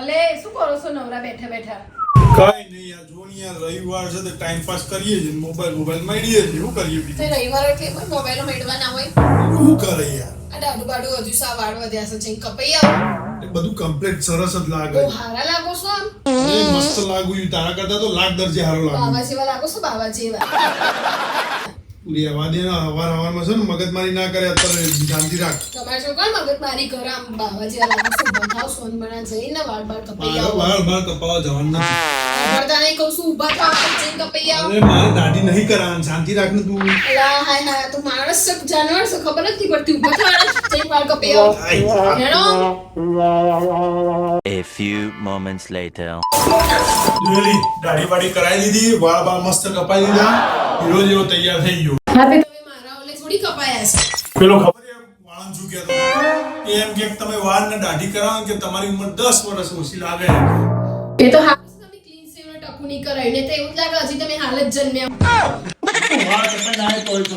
અલે શું કરો છો નવરા બેઠા બેઠા? કઈ નહીં યાર, જો ને યાર રવિવાર છે તો ટાઈમ પાસ કરીએ છીએ, મોબાઈલ મળીએ છીએ, શું કરીએ તે બીજું? રવિવાર એટલે કોઈ મોબાઈલો મેળવા ના હોય. શું કરે યાર? આ દાડુ બાડુ હજુ સા વાળ વધ્યા છે જઈ કપાઈ આવો. એ બધું કમ્પ્લીટ સરસ જ લાગે. બહુ હારા લાગો છો આમ. એ મસ્ત લાગુ ઈ તારા કરતા તો લાખ દરજે હારો લાગુ. બાબા જેવા લાગો છો બાબા જેવા. પૂરી હવા દે ને, હવારમાં છે ને મગજમારી ના કરે, અત્યારે શાંતિ રાખ. તમારે જો કોણ મગજ મારી ઘર આમ બાબા જેવા લાગો છો. બતાવ સોન બના જઈને વાળ બાળ કપાઈ આવો. બાર કપાવા જવાનું નથી. ખબરદાર નહીં કહું છું ઊભા થાવ જઈને કપાઈ આવો. અરે મારે દાઢી નહીં કરાવવાની, શાંતિ રાખ ને તું. અલા હાય હાય તું માણસ છે કે જાનવર છે ખબર નથી પડતી. ઊભા થાવ જઈને વાળ કપાઈ આવો. હેડો. A few moments later. જોયેલી દાઢી વાડી કરાવી દીધી, વાળ બાળ મસ્ત કપાઈ દીધા, હીરો જેવો તૈયાર થઈ ગયો. હા તે તમે મારા ઓલે થોડી કપાયા છે. પેલો ખબર છે વાળન શું કહેતો? એમ કે તમે વાળને દાઢી કરાવો કે તમારી ઉંમર 10 વર્ષ ઓછી લાગે. એ તો હાલ તમે ક્લીન શેવ ને ટકુ ની કરાઈને તો એવું જ લાગે હજી તમે હાલ જ જન્મ્યા. વાળ કપાઈને આવે તોય તો